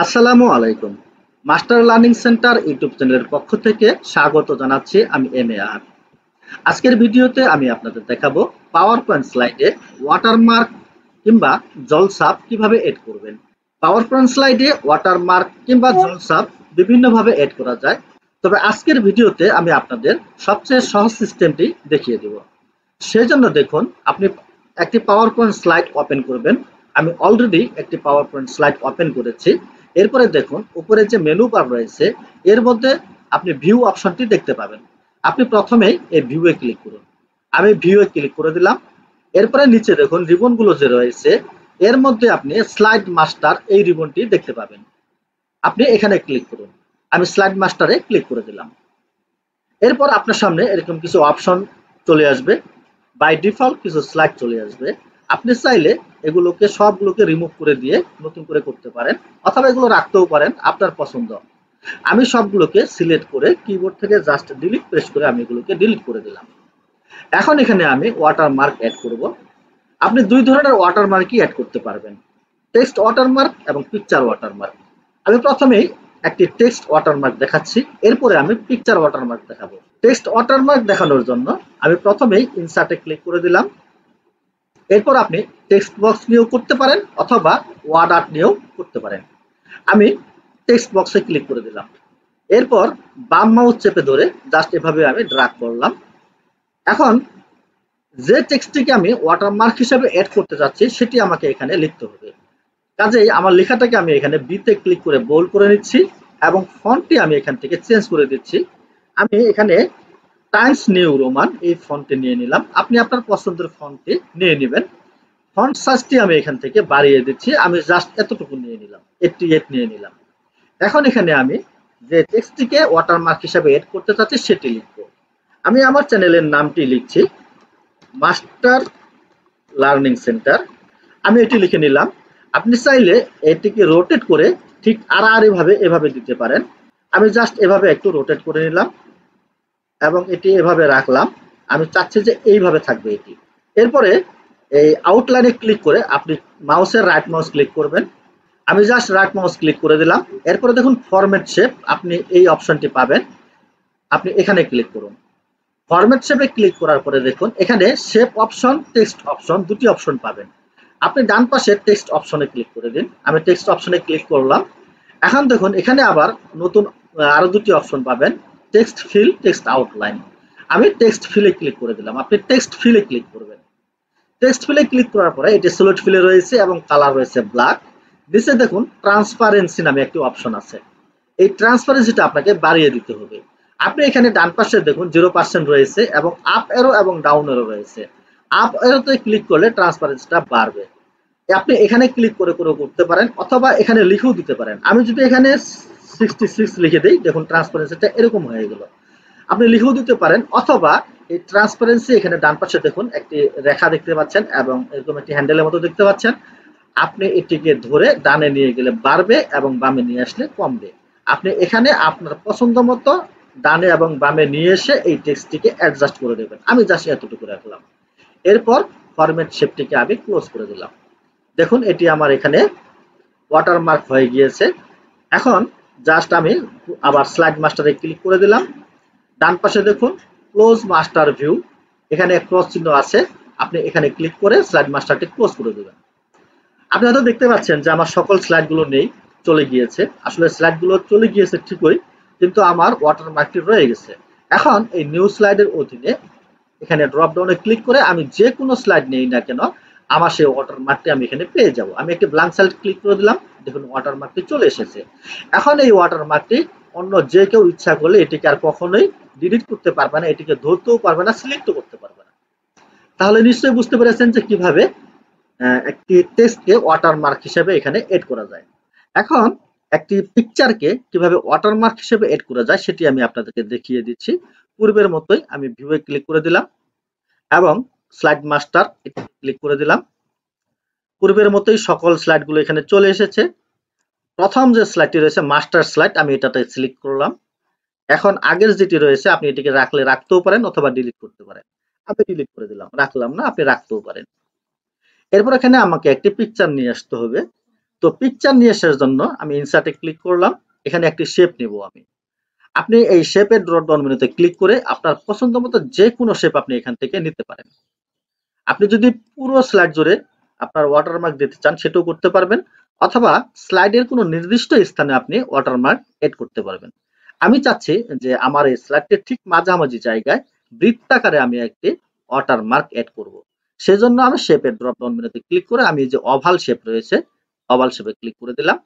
আসসালামু আলাইকুম। Master learning centre YouTube চ্যানেলের পক্ষ থেকে স্বাগত জানাচ্ছি আমি আর। আজকের ভিডিওতে আমি আপনাদের দেখাবো পাওয়ার পয়েন্ট স্লাইডে ওয়াটারমার্ক কিংবা জলছাপ কিভাবে এড করবেন। পাওয়ার পয়েন্ট স্লাইডে ওয়াটারমার্ক কিংবা জলছাপ বিভিন্নভাবে এড করা যায়, তবে আজকের ভিডিওতে আমি আপনাদের সবচেয়ে সহজ সিস্টেমটি দেখিয়ে দেব। সেজন্য দেখুন, আপনি একটি পাওয়ার পয়েন্ট স্লাইড ওপেন করবেন। আমি অলরেডি একটি পাওয়ার পয়েন্ট স্লাইড ওপেন করেছি। এরপরে দেখুন, উপরে যে মেনু বার রয়েছে এর মধ্যে আপনি ভিউ অপশনটি দেখতে পাবেন। আপনি প্রথমেই এই ভিউয়ে ক্লিক করুন। আমি ভিউয়ে ক্লিক করে দিলাম। এরপরে নিচে দেখুন রিবনগুলো যে রয়েছে এর মধ্যে আপনি স্লাইড মাস্টার এই রিবনটি দেখতে পাবেন। আপনি এখানে ক্লিক করুন। আমি স্লাইড মাস্টারে ক্লিক করে দিলাম। এরপর আপনার সামনে এরকম কিছু অপশন চলে আসবে। বাই ডিফল্ট কিছু স্লাইড চলে আসবে। আপনি চাইলে এগুলোকে সবগুলোকে রিমুভ করে দিয়ে নতুন করে করতে পারেন, অথবা এগুলো রাখতেও পারেন, আপনার পছন্দ। আমি সবগুলোকে সিলেক্ট করে কিবোর্ড থেকে জাস্ট ডিলিট প্রেস করে আমি এগুলোকে ডিলিট করে দিলাম। এখন এখানে আমি ওয়াটারমার্ক অ্যাড করব। আপনি দুই ধরনের ওয়াটারমার্কই অ্যাড করতে পারবেন, টেক্সট ওয়াটারমার্ক এবং পিকচার ওয়াটারমার্ক। আমি প্রথমেই একটি টেক্সট ওয়াটারমার্ক দেখাচ্ছি, এরপরে আমি পিকচার ওয়াটারমার্ক দেখাবো। টেক্সট ওয়াটারমার্ক দেখানোর জন্য আমি প্রথমেই ইনসার্টে ক্লিক করে দিলাম। এরপর আপনি টেক্সট বক্স নিয়েও করতে পারেন অথবা ওয়ার্ড আর্ট নিয়েও করতে পারেন। আমি টেক্সট বক্সে ক্লিক করে দিলাম। এরপর বাম মাউস চেপে ধরে জাস্ট এভাবে আমি ড্র্যাগ করলাম। এখন যে টেক্সটটিকে আমি ওয়াটারমার্ক হিসেবে অ্যাড করতে যাচ্ছি সেটি আমাকে এখানে লিখতে হবে। কাজেই আমার লেখাটাকে আমি এখানে বিতে ক্লিক করে বোল্ড করে নিচ্ছি এবং ফন্টটি আমি এখান থেকে চেঞ্জ করে দিচ্ছি। আমি এখানে টাইমস নিউ রোমান এই ফন্টটি নিয়ে নিলাম। আপনি আপনার পছন্দের ফন্টটি নিয়ে নেবেন। ফন্ট সাইজটি আমি এখান থেকে বাড়িয়ে দিচ্ছি। আমি জাস্ট এতটুকু নিয়ে নিলাম, 88 নিয়ে নিলাম। এখন এখানে আমি যে টেক্সটটিকে ওয়াটারমার্ক হিসেবে এড করতে চাচ্ছি সেটি লিখব। আমি আমার চ্যানেলের নামটি লিখছি মাস্টার লার্নিং সেন্টার। আমি এটি লিখে নিলাম। আপনি চাইলে এটিকে রোটেট করে ঠিক আড়াআড়ি ভাবে এভাবে দিতে পারেন। আমি জাস্ট এভাবে একটু রোটেট করে নিলাম এবং এটি এভাবে রাখলাম। আমি চাচ্ছি যে এইভাবে থাকবে এটি। এরপরে এই আউটলাইনে ক্লিক করে আপনি মাউসের রাইট মাউস ক্লিক করবেন। আমি জাস্ট রাইট মাউস ক্লিক করে দিলাম। এরপরে দেখুন ফরম্যাট শেপ, আপনি এই অপশনটি পাবেন। আপনি এখানে ক্লিক করুন। ফরম্যাট শেপে ক্লিক করার পরে দেখুন এখানে শেপ অপশন, টেক্সট অপশন দুটি অপশন পাবেন। আপনি ডান পাশে টেক্সট অপশনে ক্লিক করে দিন। আমি টেক্সট অপশনে ক্লিক করলাম। এখন দেখুন এখানে আবার নতুন আরো দুটি অপশন পাবেন, টেক্সট ফিল, টেক্সট আউটলাইন। আমি টেক্সট ফিলে ক্লিক করে দিলাম। আপনি টেক্সট ফিলে ক্লিক করবেন। টেক্সট ফিলে ক্লিক করার পরে এটি সলিড ফিলে রয়েছে এবং কালার রয়েছে ব্ল্যাক। নিচে দেখুন ট্রান্সপারেন্সি নামে একটি অপশন আছে। এই ট্রান্সপারেন্সিটা আপনাকে বাড়িয়ে দিতে হবে। আপনি এখানে ডান পাশে দেখুন 0% রয়েছে এবং আপ এরো এবং ডাউন এরো রয়েছে। আপ এরোতে ক্লিক করলে ট্রান্সপারেন্সিটা বাড়বে। আপনি এখানে ক্লিক করে করে করতে পারেন অথবা এখানে লিখেও দিতে পারেন। আমি যদি এখানে 66 লিখে দিই, দেখুন ট্রান্সপারেন্সিটা এরকম হয়ে গেল। আপনি লিখেও দিতে পারেন অথবা এই ট্রান্সপারেন্সি এখানে ডান পাশে দেখুন একটি রেখা দেখতে পাচ্ছেন এবং এরকম একটি হ্যান্ডেলের মতো দেখতে পাচ্ছেন। আপনি এটিকে ধরে ডানে নিয়ে গেলে বাড়বে এবং বামে নিয়ে আসলে কমবে। আপনি এখানে আপনার পছন্দ মতো ডানে এবং বামে নিয়ে এসে এই টেক্সটটিকে অ্যাডজাস্ট করে দেবেন। আমি জাস্ট এতটুকু রাখলাম। এরপর ফরম্যাট শেপটিকে আমি ক্লোজ করে দিলাম। দেখুন এটি আমার এখানে ওয়াটারমার্ক হয়ে গিয়েছে। এখন জাস্ট আমি আবার স্লাইড মাস্টারে ক্লিক করে দিলাম। ডান পাশে দেখুন ক্লোজ মাস্টার ভিউ, এখানে ক্রস চিহ্ন আছে। আপনি এখানে ক্লিক করে স্লাইড মাস্টারটি ক্লোজ করে দেবেন। আপনি হয়তো দেখতে পাচ্ছেন যে আমার সকল স্লাইডগুলো নেই, চলে গিয়েছে। আসলে স্লাইডগুলো চলে গিয়েছে ঠিকই, কিন্তু আমার ওয়াটারমার্কটি রয়ে গেছে। এখন এই নিউ স্লাইডের অধীনে এখানে ড্রপ ডাউনে ক্লিক করে আমি যে কোনো স্লাইড নেই না কেন আমার সেই ওয়াটারমার্কটি আমি এখানে পেয়ে যাব। আমি একটি ব্ল্যাঙ্ক স্লাইড ক্লিক করে দিলাম, দেখুন ওয়াটারমার্কটি চলে এসেছে। এখন এই ওয়াটারমার্কটি অন্য যে কেউ ইচ্ছা করলে এটিকে আর কখনোই ডিলিট করতে পারবে না, এটিকে ধরতেও পারবে না, সিলেক্টও করতে পারবে না। তাহলে নিশ্চয়ই বুঝতে পেরেছেন যে কিভাবে একটি টেক্সটকে ওয়াটারমার্ক হিসেবে এখানে এড করা যায়। এখন একটি পিকচারকে কিভাবে ওয়াটারমার্ক হিসেবে এড করা যায় সেটি আমি আপনাদেরকে দেখিয়ে দিচ্ছি। পূর্বের মতোই আমি ভিউয়ে ক্লিক করে দিলাম এবং স্লাইড মাস্টার ক্লিক করে দিলাম। পূর্বের মতোই সকল স্লাইডগুলো এখানে চলে এসেছে। প্রথম যে স্লাইডটি রয়েছে মাস্টার স্লাইড, আমি এটাতে সিলেক্ট করলাম। এখন আগের যেটি রয়েছে আপনি এটিকে রাখলে রাখতেও পারেন অথবা ডিলিট করতে পারেন। আমি ডিলিট করে দিলাম, রাখলাম না, আপনি রাখতেও পারেন। এরপর এখানে আমাকে একটি পিকচার নিয়ে আসতে হবে। তো পিকচার নিয়ে আসার জন্য আমি ইনসার্টে ক্লিক করলাম, এখানে একটি শেপ নেব আমি। আপনি এই শেপের ড্রপ ডাউন মেনুতে ক্লিক করে আপনার পছন্দ মতো যে কোনো শেপ আপনি এখান থেকে নিতে পারেন। আপনি যদি পুরো স্লাইড জুড়ে আপনার ওয়াটারমার্ক দিতে চান সেটাও করতে পারবেন, অথবা স্লাইডের কোনো নির্দিষ্ট স্থানে আপনি ওয়াটারমার্ক এড করতে পারবেন। আমি চাচ্ছি যে আমার এই স্লাইডটির ঠিক মাঝামাঝি জায়গায় বৃত্তাকারে আমি একটি ওয়াটারমার্ক এড করব। সেজন্য আমি শেপের ড্রপ ডাউন মেনুতে ক্লিক করে আমি যে ওভাল শেপ রয়েছে ওভাল শেপে ক্লিক করে দিলাম।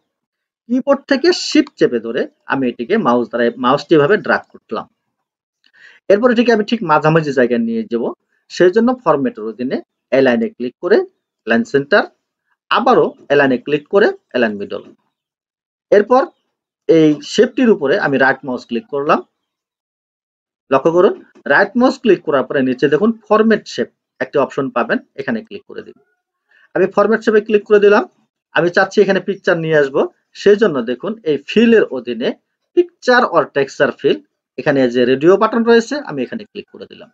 কিবোর্ড থেকে শিফট চেপে ধরে আমি এটিকে মাউসটি এভাবে ড্র্যাগ করলাম। এরপর এটিকে আমি ঠিক মাঝামাঝি জায়গায় নিয়ে যাব। সেই জন্য ফরম্যাটের অধীনে অ্যালাইনে ক্লিক করে অ্যালাইন সেন্টার, আবারও অ্যালাইনে ক্লিক করে অ্যালাইন মিডল। এরপর এই শেপটির উপরে আমি রাইট মাউস ক্লিক করলাম। লক্ষ্য করুন, রাইট মাউস ক্লিক করার পরে নিচে দেখুন ফরম্যাট শেপ একটি অপশন পাবেন, এখানে ক্লিক করে দিন। আমি ফরম্যাট শেপে ক্লিক করে দিলাম। আমি চাচ্ছি এখানে পিকচার নিয়ে আসব, সেই জন্য দেখুন এই ফিলের অধীনে পিকচার অর টেক্সচার ফিল, এখানে যে রেডিও বাটন রয়েছে আমি এখানে ক্লিক করে দিলাম।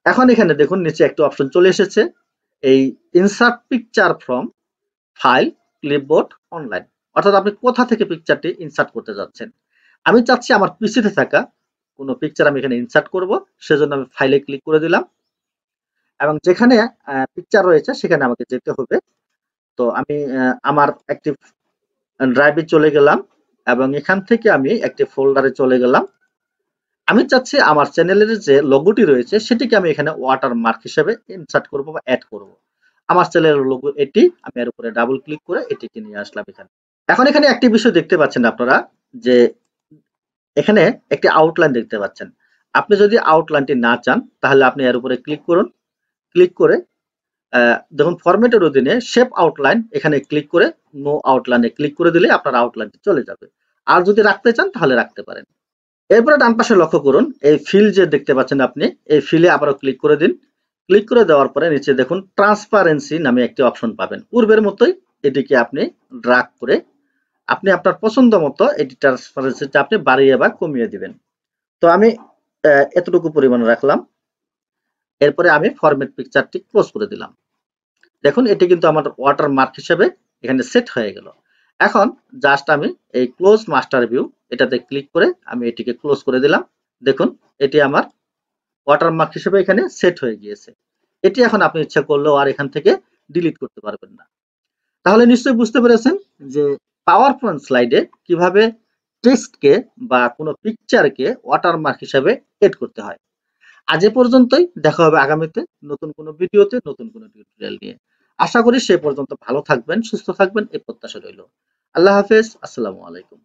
এখন এখানে দেখুন নিচে একটা অপশন চলে এসেছে, এই insert picture from file clipboard online, অর্থাৎ আপনি কোথা থেকে পিকচারটি ইনসার্ট করতে যাচ্ছেন। আমি চাচ্ছি আমার পিসিতে থাকা কোনো পিকচার আমি এখানে ইনসার্ট করব, সেজন্য আমি ফাইলে ক্লিক করে দিলাম এবং যেখানে পিকচার রয়েছে সেখানে আমাকে যেতে হবে। তো আমি আমার একটি ড্রাইভে চলে গেলাম এবং এখান থেকে আমি একটি ফোল্ডারে চলে গেলাম। আমি চাচ্ছি আমার চ্যানেলের যে লোগোটি রয়েছে সেটিকে আমি এখানে ওয়াটারমার্ক হিসেবে ইনসার্ট করব বা অ্যাড করব। আমার চ্যানেলের লোগো এটি, আমি এর উপরে ডাবল ক্লিক করে এটিকে নিয়ে আসলাম এখানে। এখন এখানে একটি বিষয় দেখতে পাচ্ছেন আপনারা, যে এখানে একটি আউটলাইন দেখতে পাচ্ছেন। আপনি যদি আউটলাইনটি না চান তাহলে আপনি এর উপরে ক্লিক করুন। ক্লিক করে দেখুন ফরম্যাটের অধীনে শেপ আউটলাইন, এখানে ক্লিক করে নো আউটলাইনে ক্লিক করে দিলে আপনার আউটলাইনটি চলে যাবে। আর যদি রাখতে চান তাহলে রাখতে পারেন। এরপরে ডান পাশে লক্ষ্য করুন, এই ফিল যে দেখতে পাচ্ছেন আপনি, এই ফিলে আবারও ক্লিক করে দিন। ক্লিক করে দেওয়ার পরে নিচে দেখুন ট্রান্সপারেন্সি নামে একটি অপশন পাবেন। পূর্বের মতোই এটিকে আপনি ড্র্যাগ করে আপনি আপনার পছন্দ মতো এটি ট্রান্সপারেন্সিটা আপনি বাড়িয়ে বা কমিয়ে দিবেন। তো আমি এতটুকু পরিমাণ রাখলাম। এরপরে আমি ফরম্যাট পিকচারটি ক্লোজ করে দিলাম। দেখুন এটি কিন্তু আমার ওয়াটারমার্ক হিসেবে এখানে সেট হয়ে গেল। এখন জাস্ট আমি এই ক্লোজ মাস্টার ভিউ এটাতে ক্লিক করে আমি এটিকে ক্লোজ করে দিলাম। দেখুন এটি আমার ওয়াটারমার্ক হিসেবে এখানে সেট হয়ে গিয়েছে। এটি এখন আপনি ইচ্ছা করলেও আর এখান থেকে ডিলিট করতে পারবেন না। তাহলে নিশ্চয়ই বুঝতে পেরেছেন যে পাওয়ার পয়েন্ট স্লাইডে কিভাবে টেক্সটকে বা কোনো পিকচারকে ওয়াটারমার্ক হিসেবে এড করতে হয়। আজ এ পর্যন্তই, দেখা হবে আগামীতে নতুন কোনো ভিডিওতে নতুন কোনো টিউটোরিয়াল নিয়ে। আশা করি সে পর্যন্ত ভালো থাকবেন, সুস্থ থাকবেন এই প্রত্যাশা রইল। আল্লাহ হাফেজ, আসসালামু আলাইকুম।